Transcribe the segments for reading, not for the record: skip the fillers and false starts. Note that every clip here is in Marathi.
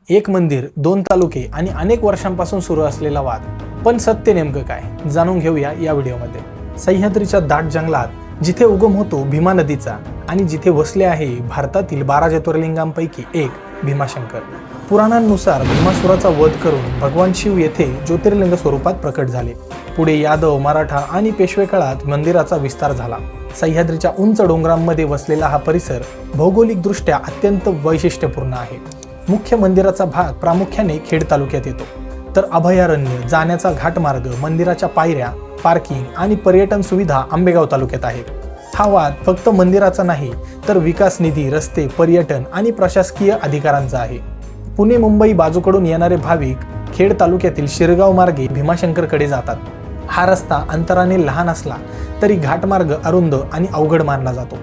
एक मंदिर, दोन तालुके आणि अनेक वर्षांपासून सुरू असलेला वाद. पण सत्य नेमकं काय, जाणून घेऊया या व्हिडिओमध्ये. सह्याद्रीच्या दाट जंगलात जिथे उगम होतो भीमा नदीचा आणि जिथे वसले आहे भारतातील 12 ज्योतिर्लिंगांपैकी एक भीमाशंकर. पुराणांनुसार भीमासुराचा वध करून भगवान शिव येथे ज्योतिर्लिंग स्वरूपात प्रकट झाले. पुढे यादव, मराठा आणि पेशवे काळात मंदिराचा विस्तार झाला. सह्याद्रीच्या उंच डोंगरांमध्ये वसलेला हा परिसर भौगोलिकदृष्ट्या अत्यंत वैशिष्ट्यपूर्ण आहे. मुख्य मंदिराचा भाग प्रामुख्याने खेड तालुक्यात येतो, तर अभयारण्य, जाण्याचा घाटमार्ग, मंदिराच्या पायऱ्या, पार्किंग आणि पर्यटन सुविधा आंबेगाव तालुक्यात आहेत. हा वाद फक्त मंदिराचा नाही, तर विकास निधी, रस्ते, पर्यटन आणि प्रशासकीय अधिकारांचा आहे. पुणे मुंबई बाजूकडून येणारे भाविक खेड तालुक्यातील शिरगाव मार्गे भीमाशंकरकडे जातात. हा रस्ता अंतराने लहान असला तरी घाटमार्ग अरुंद आणि अवघड मानला जातो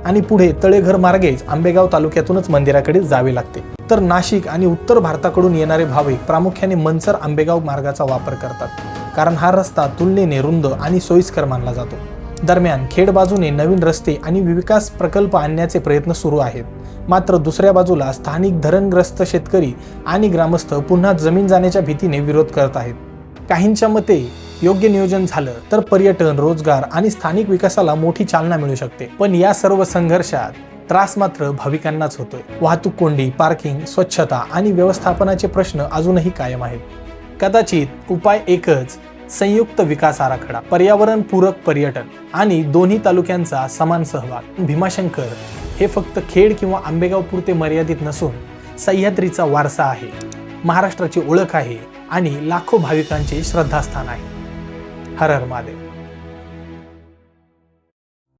आणि पुढे तळेघर मार्गेच आंबेगाव तालुक्यातूनच मंदिराकडे जावे लागते. तर नाशिक आणि उत्तर भारताकडून येणारे भाविक प्रामुख्याने मनसर आंबेगाव मार्गाचा वापर करतात, कारण हा रस्ता तुलनेने रुंद आणि सोयीस्कर मानला जातो. दरम्यान खेड बाजूने नवीन रस्ते आणि विकास प्रकल्प आणण्याचे प्रयत्न सुरू आहेत. मात्र दुसऱ्या बाजूला स्थानिक धरणग्रस्त शेतकरी आणि ग्रामस्थ पुन्हा जमीन जाण्याच्या भीतीने विरोध करत आहेत. काहींच्या मते योग्य नियोजन झालं तर पर्यटन, रोजगार आणि स्थानिक विकासाला मोठी चालना मिळू शकते. पण या सर्व संघर्षात त्रास मात्र भाविकांनाच होतोय. वाहतूक कोंडी, पार्किंग, स्वच्छता आणि व्यवस्थापनाचे प्रश्न अजूनही कायम आहेत. कदाचित उपाय एकच, संयुक्त विकास आराखडा, पर्यावरणपूरक पर्यटन आणि दोन्ही तालुक्यांचा समान सहभाग. भीमाशंकर हे फक्त खेड किंवा आंबेगाव पुरते मर्यादित नसून सह्याद्रीचा वारसा आहे, महाराष्ट्राची ओळख आहे आणि लाखो भाविकांचे श्रद्धास्थान आहे. हर हर महादेव.